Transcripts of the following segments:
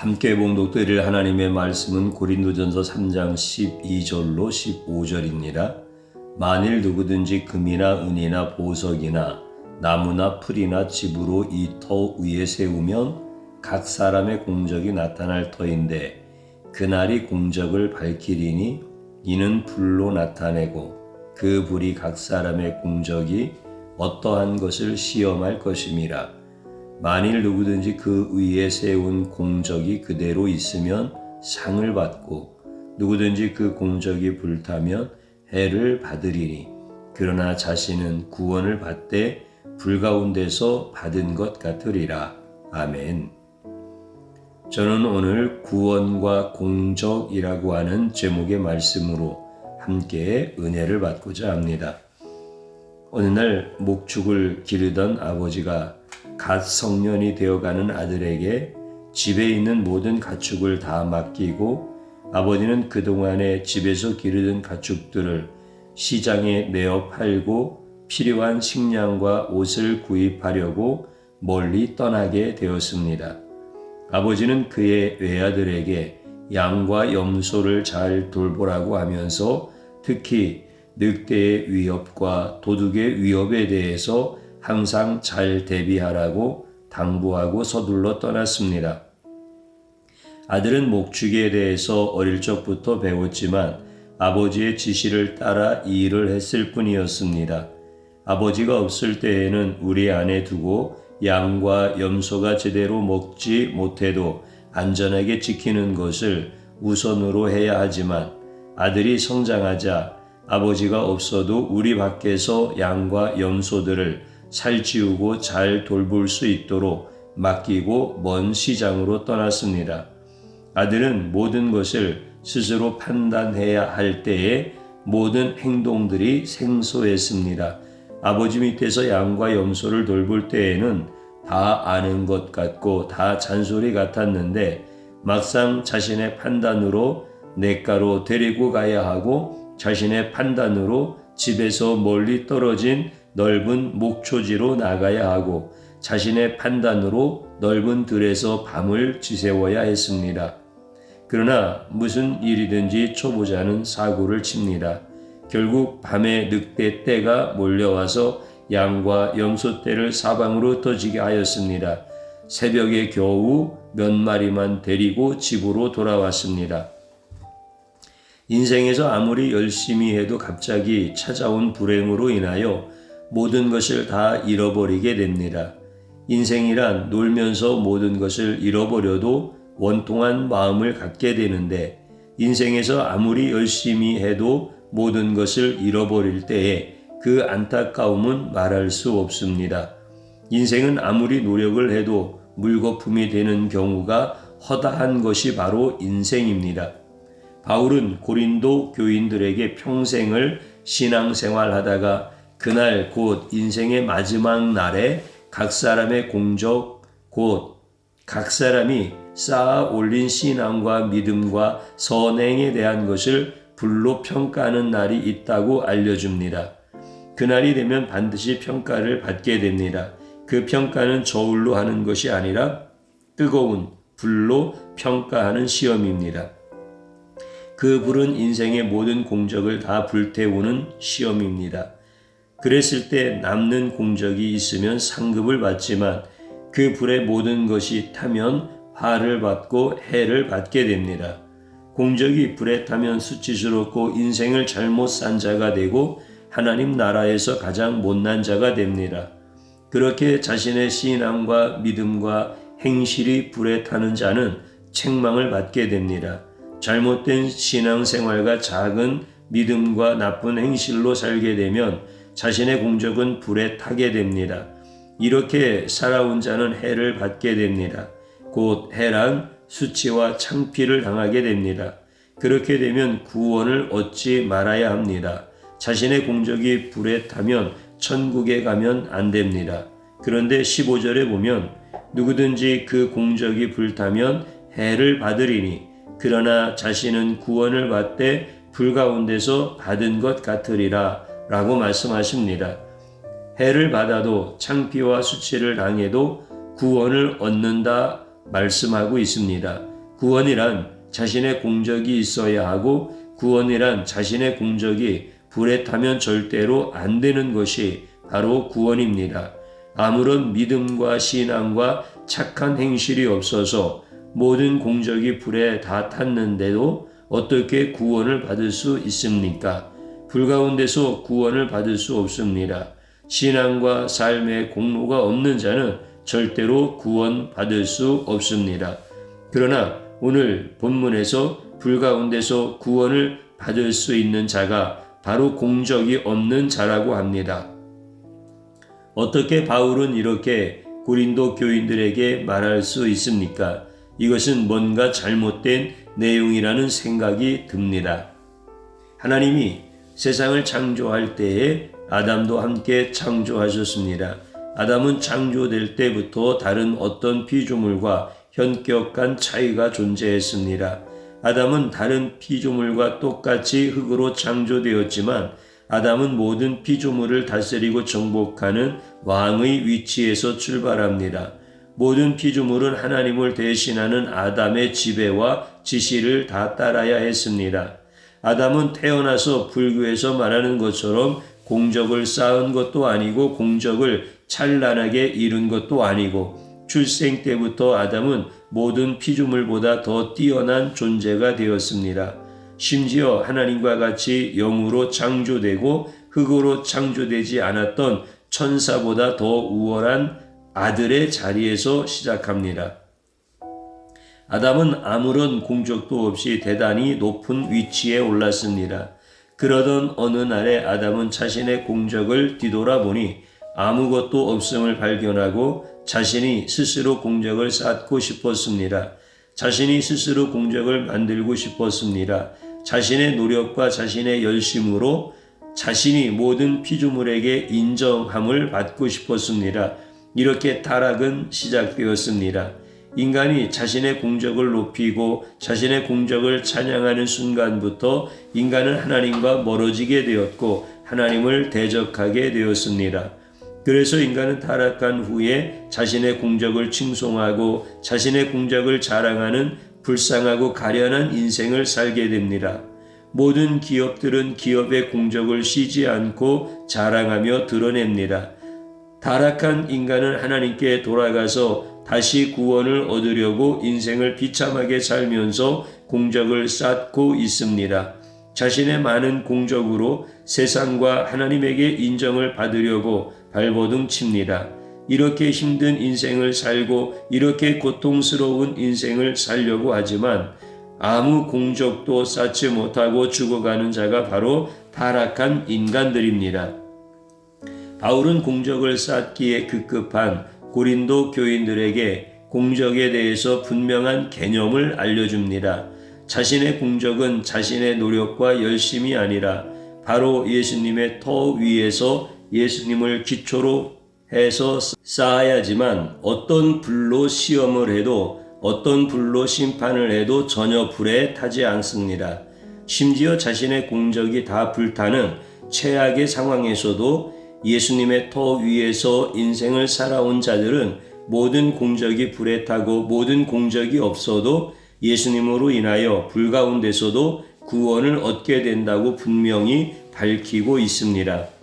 함께 봉독드릴 하나님의 말씀은 고린도전서 3장 12절로 15절입니다. 만일 누구든지 금이나 은이나 보석이나 나무나 풀이나 집으로 이 터 위에 세우면 각 사람의 공적이 나타날 터인데 그날이 공적을 밝히리니 이는 불로 나타내고 그 불이 각 사람의 공적이 어떠한 것을 시험할 것임이라. 만일 누구든지 그 위에 세운 공적이 그대로 있으면 상을 받고 누구든지 그 공적이 불타면 해를 받으리니 그러나 자신은 구원을 받되 불 가운데서 받은 것 같으리라. 아멘. 저는 오늘 구원과 공적이라고 하는 제목의 말씀으로 함께 은혜를 받고자 합니다. 어느 날 목축을 기르던 아버지가 갓 성년이 되어가는 아들에게 집에 있는 모든 가축을 다 맡기고 아버지는 그동안에 집에서 기르던 가축들을 시장에 내어 팔고 필요한 식량과 옷을 구입하려고 멀리 떠나게 되었습니다. 아버지는 그의 외아들에게 양과 염소를 잘 돌보라고 하면서 특히 늑대의 위협과 도둑의 위협에 대해서 항상 잘 대비하라고 당부하고 서둘러 떠났습니다. 아들은 목축에 대해서 어릴 적부터 배웠지만 아버지의 지시를 따라 이 일을 했을 뿐이었습니다. 아버지가 없을 때에는 우리 안에 두고 양과 염소가 제대로 먹지 못해도 안전하게 지키는 것을 우선으로 해야 하지만 아들이 성장하자 아버지가 없어도 우리 밖에서 양과 염소들을 살찌우고 잘 돌볼 수 있도록 맡기고 먼 시장으로 떠났습니다. 아들은 모든 것을 스스로 판단해야 할 때에 모든 행동들이 생소했습니다. 아버지 밑에서 양과 염소를 돌볼 때에는 다 아는 것 같고 다 잔소리 같았는데 막상 자신의 판단으로 냇가로 데리고 가야 하고 자신의 판단으로 집에서 멀리 떨어진 넓은 목초지로 나가야 하고 자신의 판단으로 넓은 들에서 밤을 지새워야 했습니다. 그러나 무슨 일이든지 초보자는 사고를 칩니다. 결국 밤에 늑대 떼가 몰려와서 양과 염소 떼를 사방으로 흩어지게 하였습니다. 새벽에 겨우 몇 마리만 데리고 집으로 돌아왔습니다. 인생에서 아무리 열심히 해도 갑자기 찾아온 불행으로 인하여 모든 것을 다 잃어버리게 됩니다. 인생이란 놀면서 모든 것을 잃어버려도 원통한 마음을 갖게 되는데 인생에서 아무리 열심히 해도 모든 것을 잃어버릴 때에 그 안타까움은 말할 수 없습니다. 인생은 아무리 노력을 해도 물거품이 되는 경우가 허다한 것이 바로 인생입니다. 바울은 고린도 교인들에게 평생을 신앙생활하다가 그날 곧 인생의 마지막 날에 각 사람의 공적 곧 각 사람이 쌓아 올린 신앙과 믿음과 선행에 대한 것을 불로 평가하는 날이 있다고 알려줍니다. 그날이 되면 반드시 평가를 받게 됩니다. 그 평가는 저울로 하는 것이 아니라 뜨거운 불로 평가하는 시험입니다. 그 불은 인생의 모든 공적을 다 불태우는 시험입니다. 그랬을 때 남는 공적이 있으면 상급을 받지만 그 불의 모든 것이 타면 화를 받고 해를 받게 됩니다. 공적이 불에 타면 수치스럽고 인생을 잘못 산 자가 되고 하나님 나라에서 가장 못난 자가 됩니다. 그렇게 자신의 신앙과 믿음과 행실이 불에 타는 자는 책망을 받게 됩니다. 잘못된 신앙생활과 작은 믿음과 나쁜 행실로 살게 되면 자신의 공적은 불에 타게 됩니다. 이렇게 살아온 자는 해를 받게 됩니다. 곧 해란 수치와 창피를 당하게 됩니다. 그렇게 되면 구원을 얻지 말아야 합니다. 자신의 공적이 불에 타면 천국에 가면 안 됩니다. 그런데 15절에 보면 누구든지 그 공적이 불타면 해를 받으리니 그러나 자신은 구원을 받되 불 가운데서 받은 것 같으리라 라고 말씀하십니다. 해를 받아도 창피와 수치를 당해도 구원을 얻는다 말씀하고 있습니다. 구원이란 자신의 공적이 있어야 하고 구원이란 자신의 공적이 불에 타면 절대로 안 되는 것이 바로 구원입니다. 아무런 믿음과 신앙과 착한 행실이 없어서 모든 공적이 불에 다 탔는데도 어떻게 구원을 받을 수 있습니까? 불 가운데서 구원을 받을 수 없습니다. 신앙과 삶의 공로가 없는 자는 절대로 구원 받을 수 없습니다. 그러나 오늘 본문에서 불 가운데서 구원을 받을 수 있는 자가 바로 공적이 없는 자라고 합니다. 어떻게 바울은 이렇게 고린도 교인들에게 말할 수 있습니까? 이것은 뭔가 잘못된 내용이라는 생각이 듭니다. 하나님이 세상을 창조할 때에 아담도 함께 창조하셨습니다. 아담은 창조될 때부터 다른 어떤 피조물과 현격한 차이가 존재했습니다. 아담은 다른 피조물과 똑같이 흙으로 창조되었지만 아담은 모든 피조물을 다스리고 정복하는 왕의 위치에서 출발합니다. 모든 피조물은 하나님을 대신하는 아담의 지배와 지시를 다 따라야 했습니다. 아담은 태어나서 불교에서 말하는 것처럼 공적을 쌓은 것도 아니고 공적을 찬란하게 이룬 것도 아니고 출생 때부터 아담은 모든 피조물보다 더 뛰어난 존재가 되었습니다. 심지어 하나님과 같이 영으로 창조되고 흙으로 창조되지 않았던 천사보다 더 우월한 아들의 자리에서 시작합니다. 아담은 아무런 공적도 없이 대단히 높은 위치에 올랐습니다. 그러던 어느 날에 아담은 자신의 공적을 뒤돌아보니 아무것도 없음을 발견하고 자신이 스스로 공적을 쌓고 싶었습니다. 자신이 스스로 공적을 만들고 싶었습니다. 자신의 노력과 자신의 열심으로 자신이 모든 피조물에게 인정함을 받고 싶었습니다. 이렇게 타락은 시작되었습니다. 인간이 자신의 공적을 높이고 자신의 공적을 찬양하는 순간부터 인간은 하나님과 멀어지게 되었고 하나님을 대적하게 되었습니다. 그래서 인간은 타락한 후에 자신의 공적을 칭송하고 자신의 공적을 자랑하는 불쌍하고 가련한 인생을 살게 됩니다. 모든 기업들은 기업의 공적을 쉬지 않고 자랑하며 드러냅니다. 타락한 인간은 하나님께 돌아가서 다시 구원을 얻으려고 인생을 비참하게 살면서 공적을 쌓고 있습니다. 자신의 많은 공적으로 세상과 하나님에게 인정을 받으려고 발버둥 칩니다. 이렇게 힘든 인생을 살고 이렇게 고통스러운 인생을 살려고 하지만 아무 공적도 쌓지 못하고 죽어가는 자가 바로 타락한 인간들입니다. 바울은 공적을 쌓기에 급급한 고린도 교인들에게 공적에 대해서 분명한 개념을 알려줍니다. 자신의 공적은 자신의 노력과 열심이 아니라 바로 예수님의 터 위에서 예수님을 기초로 해서 쌓아야지만 어떤 불로 시험을 해도 어떤 불로 심판을 해도 전혀 불에 타지 않습니다. 심지어 자신의 공적이 다 불타는 최악의 상황에서도 예수님의 터 위에서 인생을 살아온 자들은 모든 공적이 불에 타고 모든 공적이 없어도 예수님으로 인하여 불 가운데서도 구원을 얻게 된다고 분명히 밝히고 있습니다.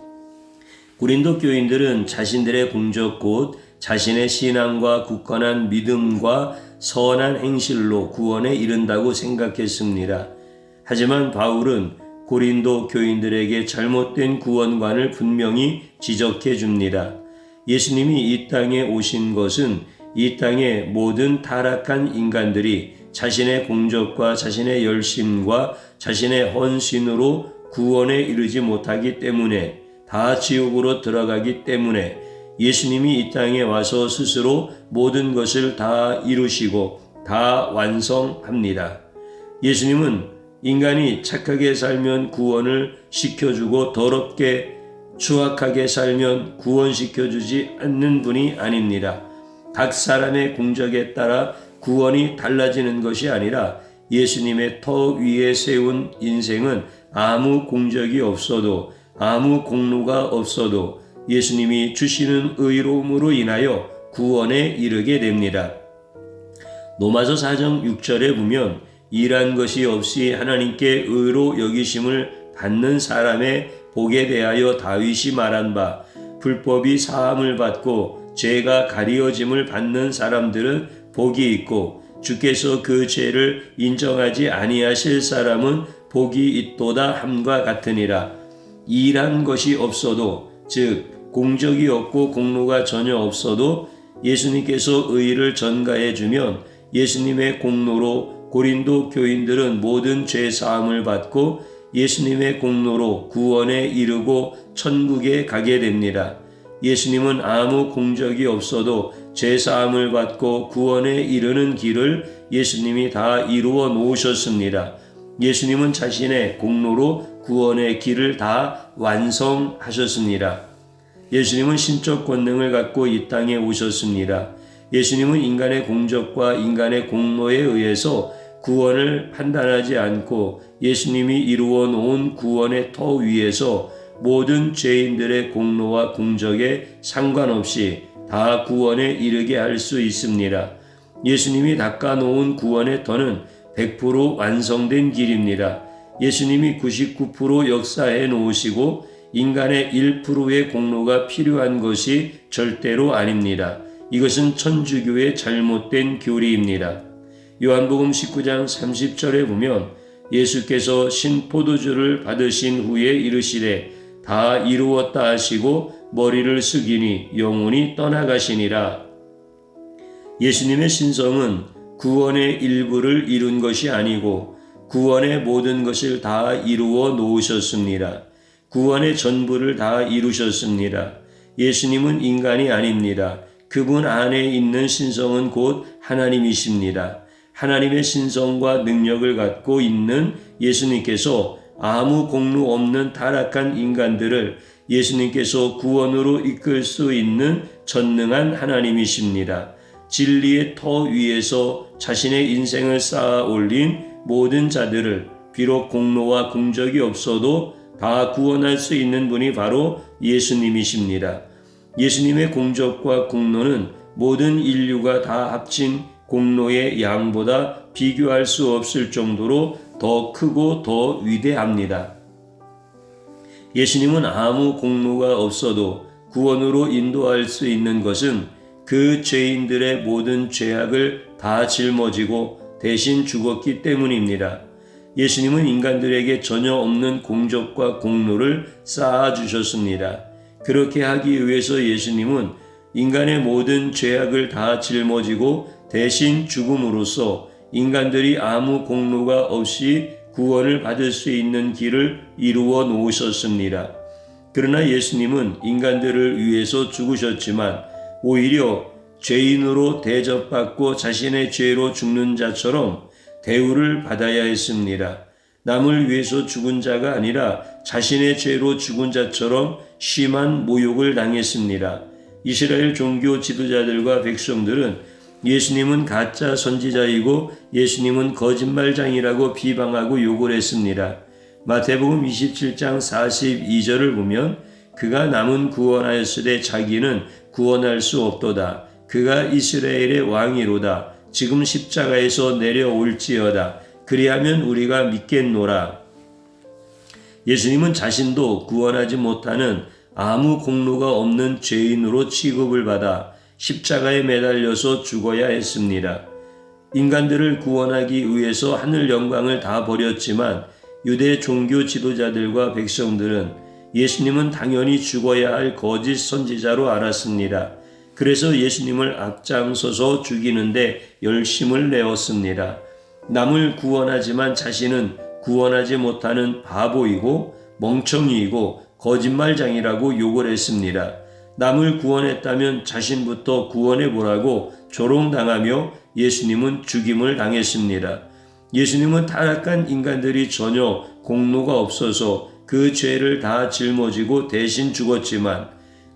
고린도 교인들은 자신들의 공적 곧 자신의 신앙과 굳건한 믿음과 선한 행실로 구원에 이른다고 생각했습니다. 하지만 바울은 고린도 교인들에게 잘못된 구원관을 분명히 지적해 줍니다. 예수님이 이 땅에 오신 것은 이 땅의 모든 타락한 인간들이 자신의 공적과 자신의 열심과 자신의 헌신으로 구원에 이르지 못하기 때문에 다 지옥으로 들어가기 때문에 예수님이 이 땅에 와서 스스로 모든 것을 다 이루시고 다 완성합니다. 예수님은 인간이 착하게 살면 구원을 시켜주고 더럽게 추악하게 살면 구원시켜주지 않는 분이 아닙니다. 각 사람의 공적에 따라 구원이 달라지는 것이 아니라 예수님의 터 위에 세운 인생은 아무 공적이 없어도 아무 공로가 없어도 예수님이 주시는 의로움으로 인하여 구원에 이르게 됩니다. 로마서 4장 6절에 보면 일한 것이 없이 하나님께 의로 여기심을 받는 사람의 복에 대하여 다윗이 말한 바 불법이 사함을 받고 죄가 가리워짐을 받는 사람들은 복이 있고 주께서 그 죄를 인정하지 아니하실 사람은 복이 있도다 함과 같으니라. 일한 것이 없어도 즉 공적이 없고 공로가 전혀 없어도 예수님께서 의를 전가해 주면 예수님의 공로로 고린도 교인들은 모든 죄 사함을 받고 예수님의 공로로 구원에 이르고 천국에 가게 됩니다. 예수님은 아무 공적이 없어도 죄 사함을 받고 구원에 이르는 길을 예수님이 다 이루어 놓으셨습니다. 예수님은 자신의 공로로 구원의 길을 다 완성하셨습니다. 예수님은 신적 권능을 갖고 이 땅에 오셨습니다. 예수님은 인간의 공적과 인간의 공로에 의해서 구원을 판단하지 않고 예수님이 이루어 놓은 구원의 터 위에서 모든 죄인들의 공로와 공적에 상관없이 다 구원에 이르게 할 수 있습니다. 예수님이 닦아 놓은 구원의 터는 100% 완성된 길입니다. 예수님이 99% 역사해 놓으시고 인간의 1%의 공로가 필요한 것이 절대로 아닙니다. 이것은 천주교의 잘못된 교리입니다. 요한복음 19장 30절에 보면 예수께서 신포도주를 받으신 후에 이르시되 다 이루었다 하시고 머리를 숙이니 영혼이 떠나가시니라. 예수님의 신성은 구원의 일부를 이룬 것이 아니고 구원의 모든 것을 다 이루어 놓으셨습니다. 구원의 전부를 다 이루셨습니다. 예수님은 인간이 아닙니다. 그분 안에 있는 신성은 곧 하나님이십니다. 하나님의 신성과 능력을 갖고 있는 예수님께서 아무 공로 없는 타락한 인간들을 예수님께서 구원으로 이끌 수 있는 전능한 하나님이십니다. 진리의 터 위에서 자신의 인생을 쌓아 올린 모든 자들을 비록 공로와 공적이 없어도 다 구원할 수 있는 분이 바로 예수님이십니다. 예수님의 공적과 공로는 모든 인류가 다 합친 공로의 양보다 비교할 수 없을 정도로 더 크고 더 위대합니다. 예수님은 아무 공로가 없어도 구원으로 인도할 수 있는 것은 그 죄인들의 모든 죄악을 다 짊어지고 대신 죽었기 때문입니다. 예수님은 인간들에게 전혀 없는 공적과 공로를 쌓아주셨습니다. 그렇게 하기 위해서 예수님은 인간의 모든 죄악을 다 짊어지고 대신 죽음으로써 인간들이 아무 공로가 없이 구원을 받을 수 있는 길을 이루어 놓으셨습니다. 그러나 예수님은 인간들을 위해서 죽으셨지만 오히려 죄인으로 대접받고 자신의 죄로 죽는 자처럼 대우를 받아야 했습니다. 남을 위해서 죽은 자가 아니라 자신의 죄로 죽은 자처럼 심한 모욕을 당했습니다. 이스라엘 종교 지도자들과 백성들은 예수님은 가짜 선지자이고 예수님은 거짓말장이라고 비방하고 욕을 했습니다. 마태복음 27장 42절을 보면 그가 남은 구원하였으되 자기는 구원할 수 없도다. 그가 이스라엘의 왕이로다. 지금 십자가에서 내려올지어다. 그리하면 우리가 믿겠노라. 예수님은 자신도 구원하지 못하는 아무 공로가 없는 죄인으로 취급을 받아 십자가에 매달려서 죽어야 했습니다. 인간들을 구원하기 위해서 하늘 영광을 다 버렸지만 유대 종교 지도자들과 백성들은 예수님은 당연히 죽어야 할 거짓 선지자로 알았습니다. 그래서 예수님을 앞장서서 죽이는데 열심을 내었습니다. 남을 구원하지만 자신은 구원하지 못하는 바보이고 멍청이이고 거짓말장이라고 욕을 했습니다. 남을 구원했다면 자신부터 구원해보라고 조롱당하며 예수님은 죽임을 당했습니다. 예수님은 타락한 인간들이 전혀 공로가 없어서 그 죄를 다 짊어지고 대신 죽었지만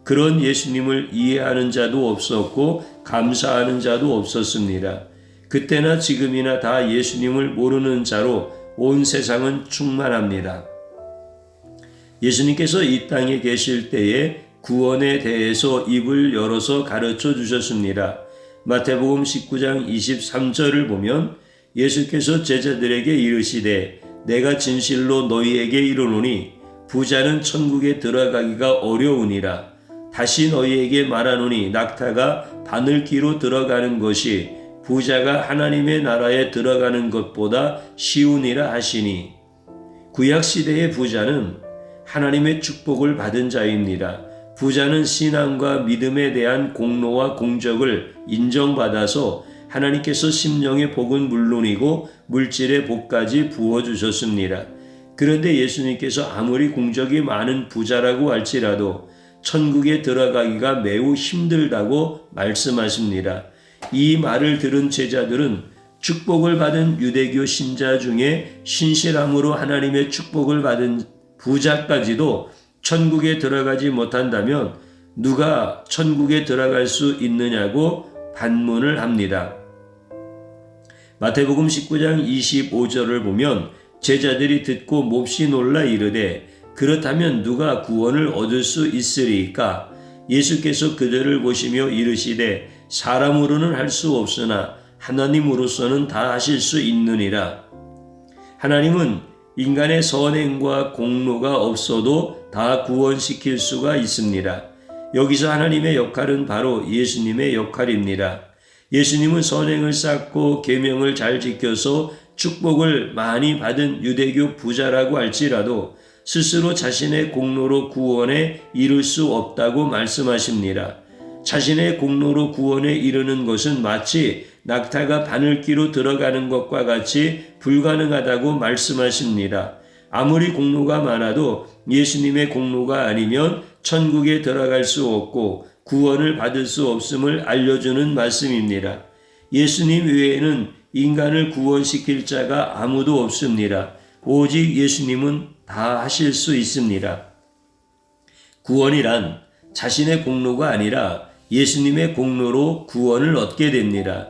그런 예수님을 이해하는 자도 없었고 감사하는 자도 없었습니다. 그때나 지금이나 다 예수님을 모르는 자로 온 세상은 충만합니다. 예수님께서 이 땅에 계실 때에 구원에 대해서 입을 열어서 가르쳐 주셨습니다. 마태복음 19장 23절을 보면 예수께서 제자들에게 이르시되 내가 진실로 너희에게 이르노니 부자는 천국에 들어가기가 어려우니라. 다시 너희에게 말하노니 낙타가 바늘기로 들어가는 것이 부자가 하나님의 나라에 들어가는 것보다 쉬우니라 하시니, 구약시대의 부자는 하나님의 축복을 받은 자입니다. 부자는 신앙과 믿음에 대한 공로와 공적을 인정받아서 하나님께서 심령의 복은 물론이고 물질의 복까지 부어주셨습니다. 그런데 예수님께서 아무리 공적이 많은 부자라고 할지라도 천국에 들어가기가 매우 힘들다고 말씀하십니다. 이 말을 들은 제자들은 축복을 받은 유대교 신자 중에 신실함으로 하나님의 축복을 받은 부자까지도 천국에 들어가지 못한다면 누가 천국에 들어갈 수 있느냐고 반문을 합니다. 마태복음 19장 25절을 보면 제자들이 듣고 몹시 놀라 이르되 그렇다면 누가 구원을 얻을 수 있으리까? 예수께서 그들을 보시며 이르시되 사람으로는 할 수 없으나 하나님으로서는 다 하실 수 있느니라. 하나님은 인간의 선행과 공로가 없어도 다 구원시킬 수가 있습니다. 여기서 하나님의 역할은 바로 예수님의 역할입니다. 예수님은 선행을 쌓고 계명을 잘 지켜서 축복을 많이 받은 유대교 부자라고 할지라도 스스로 자신의 공로로 구원에 이를 수 없다고 말씀하십니다. 자신의 공로로 구원에 이르는 것은 마치 낙타가 바늘기로 들어가는 것과 같이 불가능하다고 말씀하십니다. 아무리 공로가 많아도 예수님의 공로가 아니면 천국에 들어갈 수 없고 구원을 받을 수 없음을 알려주는 말씀입니다. 예수님 외에는 인간을 구원시킬 자가 아무도 없습니다. 오직 예수님은 다 하실 수 있습니다. 구원이란 자신의 공로가 아니라 예수님의 공로로 구원을 얻게 됩니다.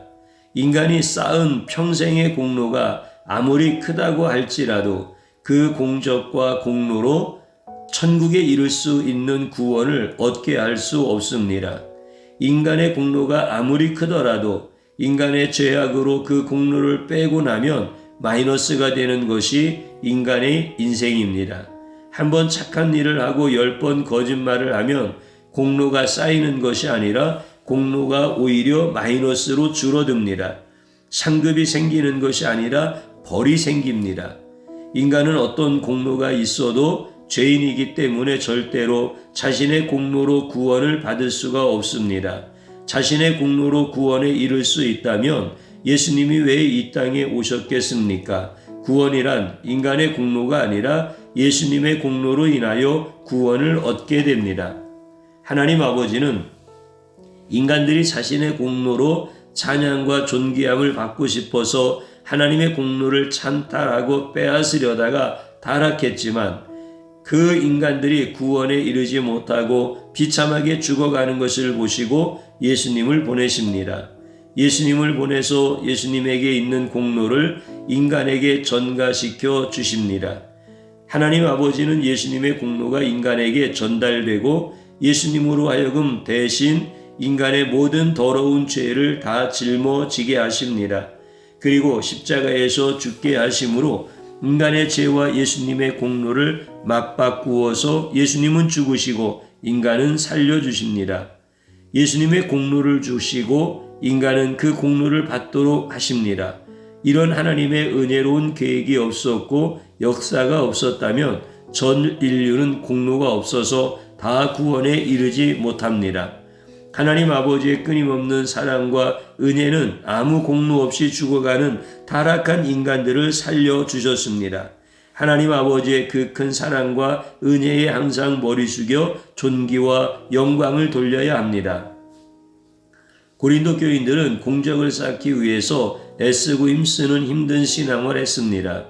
인간이 쌓은 평생의 공로가 아무리 크다고 할지라도 그 공적과 공로로 천국에 이를 수 있는 구원을 얻게 할 수 없습니다. 인간의 공로가 아무리 크더라도 인간의 죄악으로 그 공로를 빼고 나면 마이너스가 되는 것이 인간의 인생입니다. 한번 착한 일을 하고 10번 거짓말을 하면 공로가 쌓이는 것이 아니라 공로가 오히려 마이너스로 줄어듭니다. 상급이 생기는 것이 아니라 벌이 생깁니다. 인간은 어떤 공로가 있어도 죄인이기 때문에 절대로 자신의 공로로 구원을 받을 수가 없습니다. 자신의 공로로 구원에 이를 수 있다면 예수님이 왜 이 땅에 오셨겠습니까? 구원이란 인간의 공로가 아니라 예수님의 공로로 인하여 구원을 얻게 됩니다. 하나님 아버지는 인간들이 자신의 공로로 찬양과 존귀함을 받고 싶어서 하나님의 공로를 찬탈하고 빼앗으려다가 타락했지만 그 인간들이 구원에 이르지 못하고 비참하게 죽어가는 것을 보시고 예수님을 보내십니다. 예수님을 보내서 예수님에게 있는 공로를 인간에게 전가시켜 주십니다. 하나님 아버지는 예수님의 공로가 인간에게 전달되고 예수님으로 하여금 대신 인간의 모든 더러운 죄를 다 짊어지게 하십니다. 그리고 십자가에서 죽게 하심으로 인간의 죄와 예수님의 공로를 맞바꾸어서 예수님은 죽으시고 인간은 살려주십니다. 예수님의 공로를 주시고 인간은 그 공로를 받도록 하십니다. 이런 하나님의 은혜로운 계획이 없었고 역사가 없었다면 전 인류는 공로가 없어서 다 구원에 이르지 못합니다. 하나님 아버지의 끊임없는 사랑과 은혜는 아무 공로 없이 죽어가는 타락한 인간들을 살려주셨습니다. 하나님 아버지의 그 큰 사랑과 은혜에 항상 머리 숙여 존귀와 영광을 돌려야 합니다. 고린도 교인들은 공적을 쌓기 위해서 애쓰고 힘쓰는 힘든 신앙을 했습니다.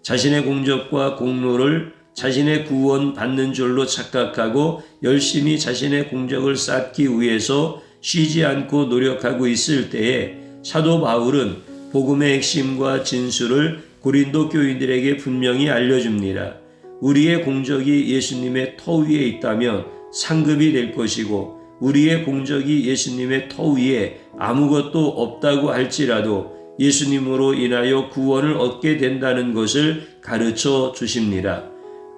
자신의 공적과 공로를 자신의 구원 받는 줄로 착각하고 열심히 자신의 공적을 쌓기 위해서 쉬지 않고 노력하고 있을 때에 사도 바울은 복음의 핵심과 진수를 고린도 교인들에게 분명히 알려줍니다. 우리의 공적이 예수님의 터 위에 있다면 상급이 될 것이고 우리의 공적이 예수님의 터 위에 아무것도 없다고 할지라도 예수님으로 인하여 구원을 얻게 된다는 것을 가르쳐 주십니다.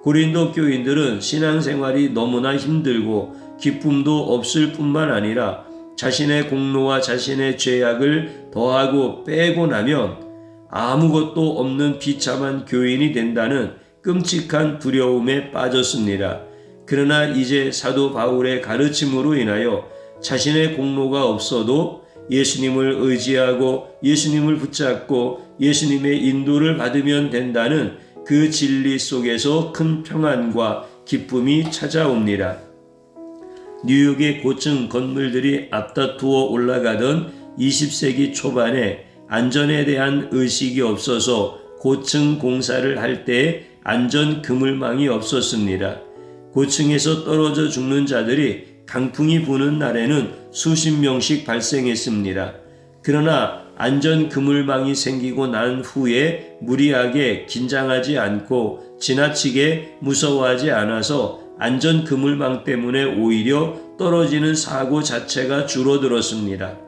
고린도 교인들은 신앙생활이 너무나 힘들고 기쁨도 없을 뿐만 아니라 자신의 공로와 자신의 죄악을 더하고 빼고 나면 아무것도 없는 비참한 교인이 된다는 끔찍한 두려움에 빠졌습니다. 그러나 이제 사도 바울의 가르침으로 인하여 자신의 공로가 없어도 예수님을 의지하고 예수님을 붙잡고 예수님의 인도를 받으면 된다는 그 진리 속에서 큰 평안과 기쁨이 찾아옵니다. 뉴욕의 고층 건물들이 앞다투어 올라가던 20세기 초반에 안전에 대한 의식이 없어서 고층 공사를 할 때 안전 그물망이 없었습니다. 고층에서 떨어져 죽는 자들이 강풍이 부는 날에는 수십 명씩 발생했습니다. 그러나 안전 그물망이 생기고 난 후에 무리하게 긴장하지 않고 지나치게 무서워하지 않아서 안전 그물망 때문에 오히려 떨어지는 사고 자체가 줄어들었습니다.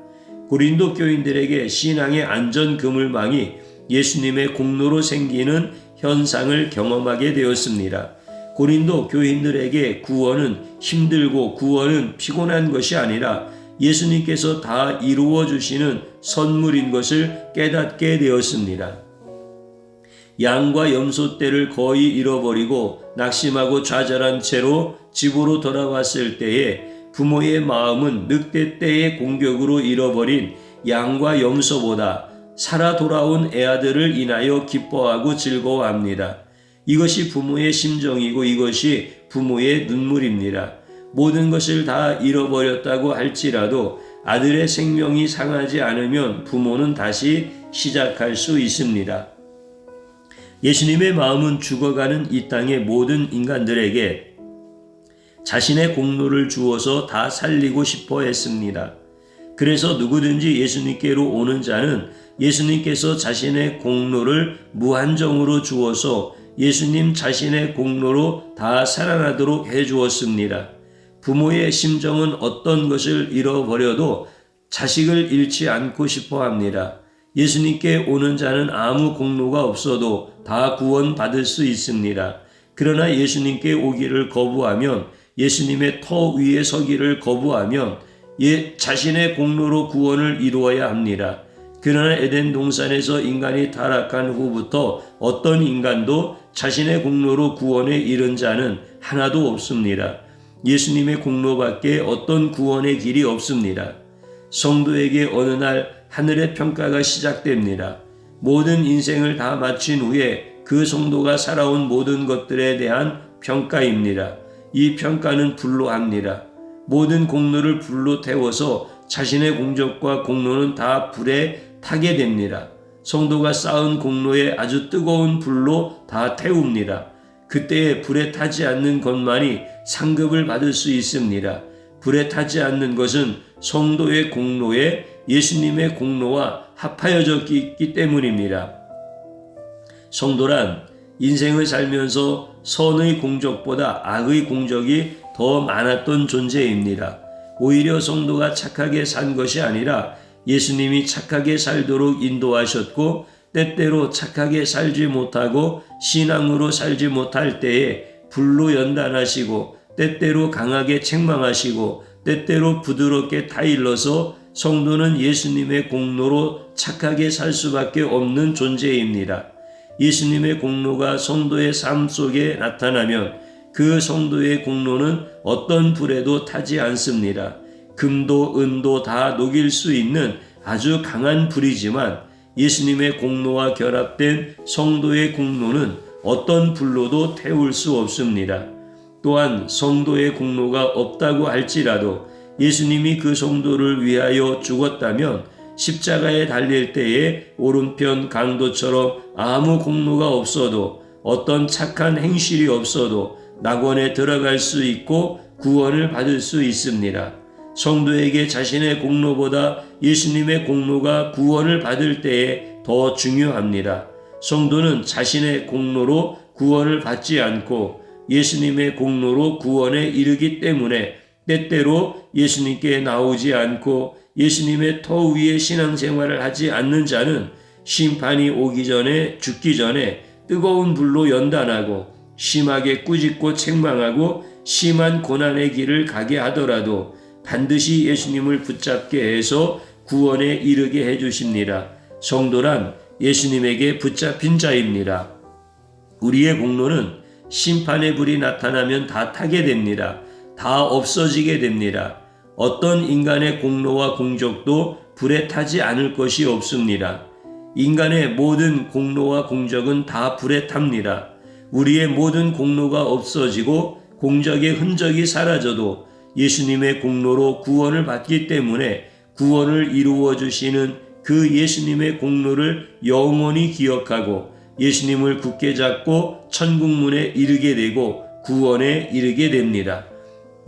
고린도 교인들에게 신앙의 안전 그물망이 예수님의 공로로 생기는 현상을 경험하게 되었습니다. 고린도 교인들에게 구원은 힘들고 구원은 피곤한 것이 아니라 예수님께서 다 이루어 주시는 선물인 것을 깨닫게 되었습니다. 양과 염소 떼를 거의 잃어버리고 낙심하고 좌절한 채로 집으로 돌아왔을 때에 부모의 마음은 늑대 떼의 공격으로 잃어버린 양과 염소보다 살아 돌아온 애아들을 인하여 기뻐하고 즐거워합니다. 이것이 부모의 심정이고 이것이 부모의 눈물입니다. 모든 것을 다 잃어버렸다고 할지라도 아들의 생명이 상하지 않으면 부모는 다시 시작할 수 있습니다. 예수님의 마음은 죽어가는 이 땅의 모든 인간들에게 자신의 공로를 주어서 다 살리고 싶어 했습니다. 그래서 누구든지 예수님께로 오는 자는 예수님께서 자신의 공로를 무한정으로 주어서 예수님 자신의 공로로 다 살아나도록 해주었습니다. 부모의 심정은 어떤 것을 잃어버려도 자식을 잃지 않고 싶어 합니다. 예수님께 오는 자는 아무 공로가 없어도 다 구원받을 수 있습니다. 그러나 예수님께 오기를 거부하면 예수님의 터 위에 서기를 거부하면 자신의 공로로 구원을 이루어야 합니다. 그러나 에덴 동산에서 인간이 타락한 후부터 어떤 인간도 자신의 공로로 구원에 이른 자는 하나도 없습니다. 예수님의 공로밖에 어떤 구원의 길이 없습니다. 성도에게 어느 날 하늘의 평가가 시작됩니다. 모든 인생을 다 마친 후에 그 성도가 살아온 모든 것들에 대한 평가입니다. 이 평가는 불로 합니다. 모든 공로를 불로 태워서 자신의 공적과 공로는 다 불에 타게 됩니다. 성도가 쌓은 공로에 아주 뜨거운 불로 다 태웁니다. 그때에 불에 타지 않는 것만이 상급을 받을 수 있습니다. 불에 타지 않는 것은 성도의 공로에 예수님의 공로와 합하여져 있기 때문입니다. 성도란 인생을 살면서 선의 공적보다 악의 공적이 더 많았던 존재입니다. 오히려 성도가 착하게 산 것이 아니라 예수님이 착하게 살도록 인도하셨고 때때로 착하게 살지 못하고 신앙으로 살지 못할 때에 불로 연단하시고 때때로 강하게 책망하시고 때때로 부드럽게 타일러서 성도는 예수님의 공로로 착하게 살 수밖에 없는 존재입니다. 예수님의 공로가 성도의 삶 속에 나타나면 그 성도의 공로는 어떤 불에도 타지 않습니다. 금도 은도 다 녹일 수 있는 아주 강한 불이지만 예수님의 공로와 결합된 성도의 공로는 어떤 불로도 태울 수 없습니다. 또한 성도의 공로가 없다고 할지라도 예수님이 그 성도를 위하여 죽었다면 십자가에 달릴 때에 오른편 강도처럼 아무 공로가 없어도 어떤 착한 행실이 없어도 낙원에 들어갈 수 있고 구원을 받을 수 있습니다. 성도에게 자신의 공로보다 예수님의 공로가 구원을 받을 때에 더 중요합니다. 성도는 자신의 공로로 구원을 받지 않고 예수님의 공로로 구원에 이르기 때문에 때때로 예수님께 나오지 않고 예수님의 터 위에 신앙생활을 하지 않는 자는 심판이 오기 전에 죽기 전에 뜨거운 불로 연단하고 심하게 꾸짖고 책망하고 심한 고난의 길을 가게 하더라도 반드시 예수님을 붙잡게 해서 구원에 이르게 해주십니다. 성도란 예수님에게 붙잡힌 자입니다. 우리의 공로는 심판의 불이 나타나면 다 타게 됩니다. 다 없어지게 됩니다. 어떤 인간의 공로와 공적도 불에 타지 않을 것이 없습니다. 인간의 모든 공로와 공적은 다 불에 탑니다. 우리의 모든 공로가 없어지고 공적의 흔적이 사라져도 예수님의 공로로 구원을 받기 때문에 구원을 이루어 주시는 그 예수님의 공로를 영원히 기억하고 예수님을 굳게 잡고 천국문에 이르게 되고 구원에 이르게 됩니다.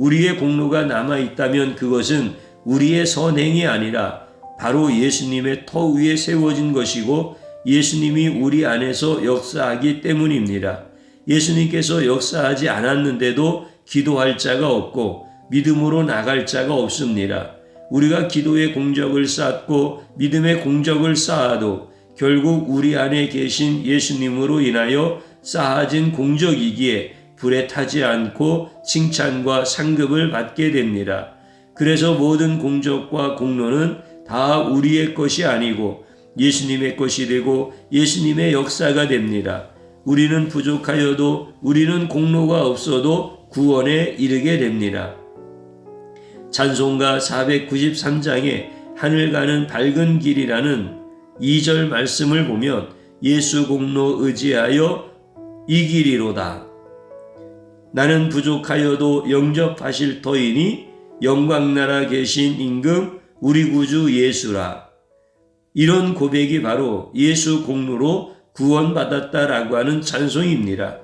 우리의 공로가 남아있다면 그것은 우리의 선행이 아니라 바로 예수님의 터 위에 세워진 것이고 예수님이 우리 안에서 역사하기 때문입니다. 예수님께서 역사하지 않았는데도 기도할 자가 없고 믿음으로 나갈 자가 없습니다. 우리가 기도의 공적을 쌓고 믿음의 공적을 쌓아도 결국 우리 안에 계신 예수님으로 인하여 쌓아진 공적이기에 불에 타지 않고 칭찬과 상급을 받게 됩니다. 그래서 모든 공적과 공로는 다 우리의 것이 아니고 예수님의 것이 되고 예수님의 역사가 됩니다. 우리는 부족하여도 우리는 공로가 없어도 구원에 이르게 됩니다. 찬송가 493장에 하늘 가는 밝은 길이라는 2절 말씀을 보면 예수 공로 의지하여 이 길이로다. 나는 부족하여도 영접하실 터이니 영광나라 계신 임금 우리 구주 예수라. 이런 고백이 바로 예수 공로로 구원받았다라고 하는 찬송입니다.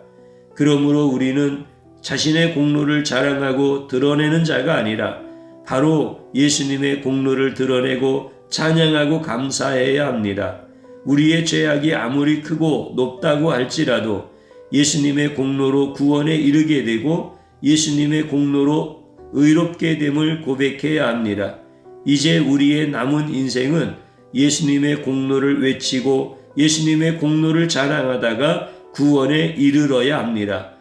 그러므로 우리는 자신의 공로를 자랑하고 드러내는 자가 아니라 바로 예수님의 공로를 드러내고 찬양하고 감사해야 합니다. 우리의 죄악이 아무리 크고 높다고 할지라도 예수님의 공로로 구원에 이르게 되고 예수님의 공로로 의롭게 됨을 고백해야 합니다. 이제 우리의 남은 인생은 예수님의 공로를 외치고 예수님의 공로를 자랑하다가 구원에 이르러야 합니다.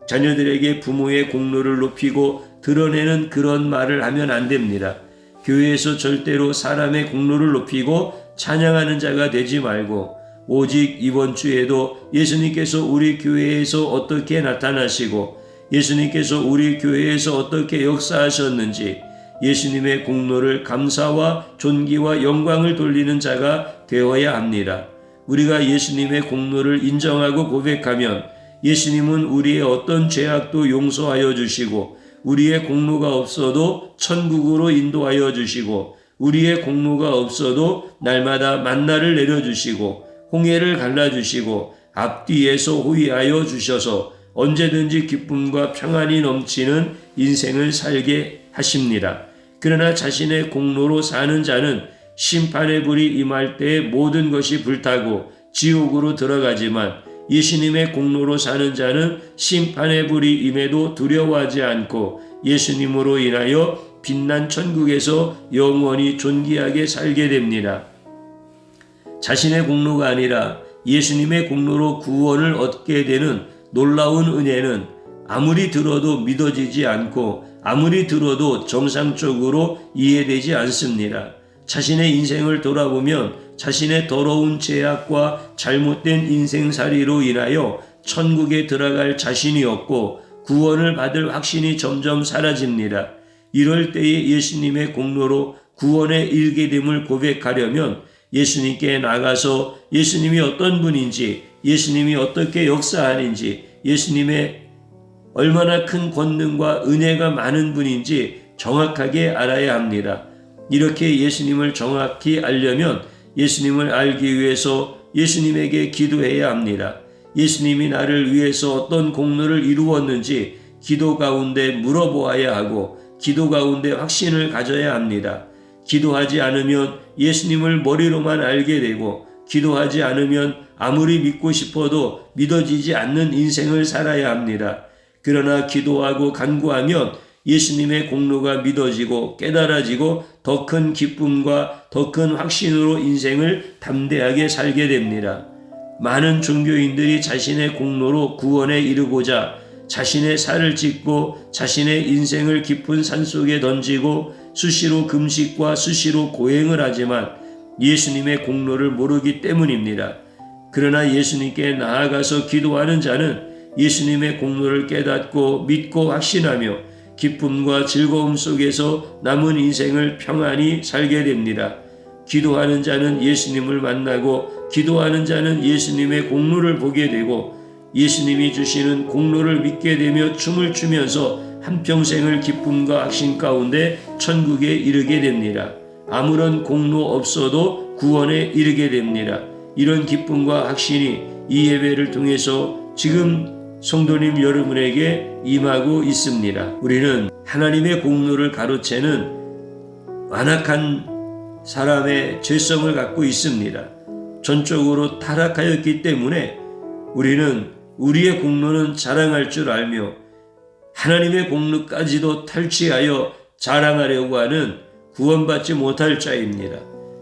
자녀들에게 부모의 공로를 높이고 드러내는 그런 말을 하면 안 됩니다. 교회에서 절대로 사람의 공로를 높이고 찬양하는 자가 되지 말고 오직 이번 주에도 예수님께서 우리 교회에서 어떻게 나타나시고 예수님께서 우리 교회에서 어떻게 역사하셨는지 예수님의 공로를 감사와 존귀와 영광을 돌리는 자가 되어야 합니다. 우리가 예수님의 공로를 인정하고 고백하면 예수님은 우리의 어떤 죄악도 용서하여 주시고 우리의 공로가 없어도 천국으로 인도하여 주시고 우리의 공로가 없어도 날마다 만나를 내려주시고 홍해를 갈라주시고 앞뒤에서 호위하여 주셔서 언제든지 기쁨과 평안이 넘치는 인생을 살게 하십니다. 그러나 자신의 공로로 사는 자는 심판의 불이 임할 때에 모든 것이 불타고 지옥으로 들어가지만 예수님의 공로로 사는 자는 심판의 불이 임해도 두려워하지 않고 예수님으로 인하여 빛난 천국에서 영원히 존귀하게 살게 됩니다. 자신의 공로가 아니라 예수님의 공로로 구원을 얻게 되는 놀라운 은혜는 아무리 들어도 믿어지지 않고 아무리 들어도 정상적으로 이해되지 않습니다. 자신의 인생을 돌아보면 자신의 더러운 죄악과 잘못된 인생살이로 인하여 천국에 들어갈 자신이 없고 구원을 받을 확신이 점점 사라집니다. 이럴 때에 예수님의 공로로 구원에 이르게 됨을 고백하려면 예수님께 나가서 예수님이 어떤 분인지, 예수님이 어떻게 역사하는지, 예수님의 얼마나 큰 권능과 은혜가 많은 분인지 정확하게 알아야 합니다. 이렇게 예수님을 정확히 알려면 예수님을 알기 위해서 예수님에게 기도해야 합니다. 예수님이 나를 위해서 어떤 공로를 이루었는지 기도 가운데 물어보아야 하고 기도 가운데 확신을 가져야 합니다. 기도하지 않으면 예수님을 머리로만 알게 되고 기도하지 않으면 아무리 믿고 싶어도 믿어지지 않는 인생을 살아야 합니다. 그러나 기도하고 간구하면 예수님의 공로가 믿어지고 깨달아지고 더 큰 기쁨과 더 큰 확신으로 인생을 담대하게 살게 됩니다. 많은 종교인들이 자신의 공로로 구원에 이르고자 자신의 살을 찢고 자신의 인생을 깊은 산속에 던지고 수시로 금식과 수시로 고행을 하지만 예수님의 공로를 모르기 때문입니다. 그러나 예수님께 나아가서 기도하는 자는 예수님의 공로를 깨닫고 믿고 확신하며 기쁨과 즐거움 속에서 남은 인생을 평안히 살게 됩니다. 기도하는 자는 예수님을 만나고 기도하는 자는 예수님의 공로를 보게 되고 예수님이 주시는 공로를 믿게 되며 춤을 추면서 한평생을 기쁨과 확신 가운데 천국에 이르게 됩니다. 아무런 공로 없어도 구원에 이르게 됩니다. 이런 기쁨과 확신이 이 예배를 통해서 지금 성도님 여러분에게 임하고 있습니다. 우리는 하나님의 공로를 가로채는 완악한 사람의 죄성을 갖고 있습니다. 전적으로 타락하였기 때문에 우리는 우리의 공로는 자랑할 줄 알며 하나님의 공로까지도 탈취하여 자랑하려고 하는 구원받지 못할 자입니다.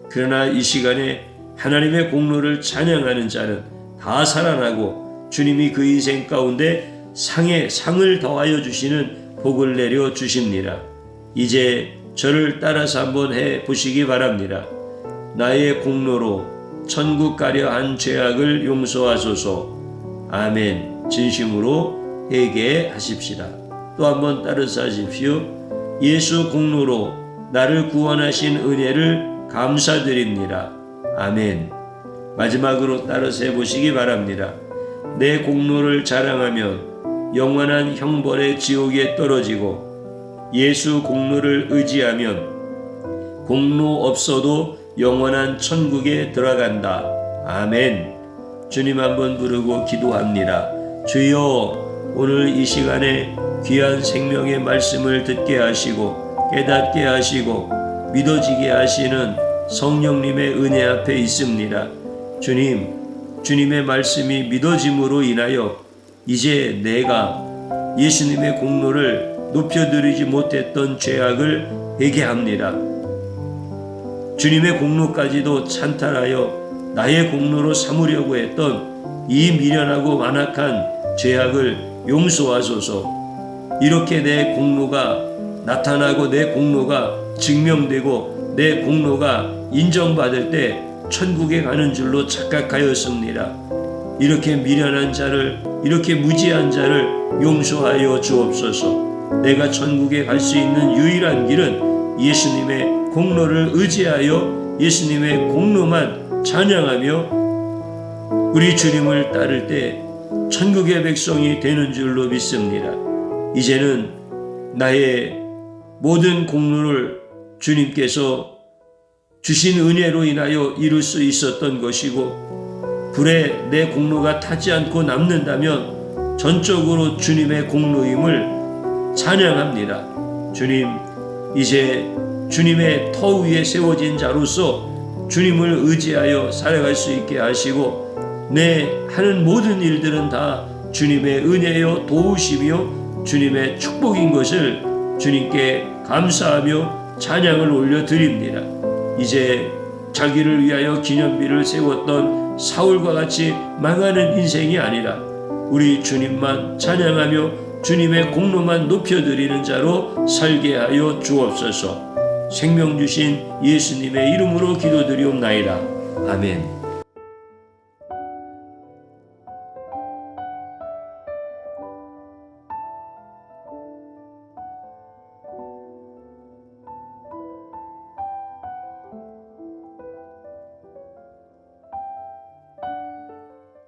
그러나 이 시간에 하나님의 공로를 찬양하는 자는 다 살아나고 주님이 그 인생 가운데 상을 더하여 주시는 복을 내려 주십니다. 이제 저를 따라서 한번 해 보시기 바랍니다. 나의 공로로 천국 가려 한 죄악을 용서하소서. 아멘. 진심으로 회개하십시다. 또 한번 따라서 하십시오. 예수 공로로 나를 구원하신 은혜를 감사드립니다. 아멘. 마지막으로 따라서 해보시기 바랍니다. 내 공로를 자랑하면 영원한 형벌의 지옥에 떨어지고 예수 공로를 의지하면 공로 없어도 영원한 천국에 들어간다. 아멘. 주님 한번 부르고 기도합니다. 주여, 오늘 이 시간에 귀한 생명의 말씀을 듣게 하시고 깨닫게 하시고 믿어지게 하시는 성령님의 은혜 앞에 있습니다. 주님, 주님의 말씀이 믿어짐으로 인하여 이제 내가 예수님의 공로를 높여드리지 못했던 죄악을 회개합니다. 주님의 공로까지도 찬탈하여 나의 공로로 삼으려고 했던 이 미련하고 완악한 죄악을 용서하소서. 이렇게 내 공로가 나타나고 내 공로가 증명되고 내 공로가 인정받을 때 천국에 가는 줄로 착각하였습니다. 이렇게 미련한 자를, 이렇게 무지한 자를 용서하여 주옵소서. 내가 천국에 갈 수 있는 유일한 길은 예수님의 공로를 의지하여 예수님의 공로만 찬양하며 우리 주님을 따를 때 천국의 백성이 되는 줄로 믿습니다. 이제는 나의 모든 공로를 주님께서 주신 은혜로 인하여 이룰 수 있었던 것이고 불에 내 공로가 타지 않고 남는다면 전적으로 주님의 공로임을 찬양합니다. 주님, 이제 주님의 터 위에 세워진 자로서 주님을 의지하여 살아갈 수 있게 하시고 내 하는 모든 일들은 다 주님의 은혜요 도우시며 주님의 축복인 것을 주님께 감사하며 찬양을 올려드립니다. 이제 자기를 위하여 기념비를 세웠던 사울과 같이 망하는 인생이 아니라 우리 주님만 찬양하며 주님의 공로만 높여드리는 자로 살게 하여 주옵소서. 생명 주신 예수님의 이름으로 기도드리옵나이다. 아멘.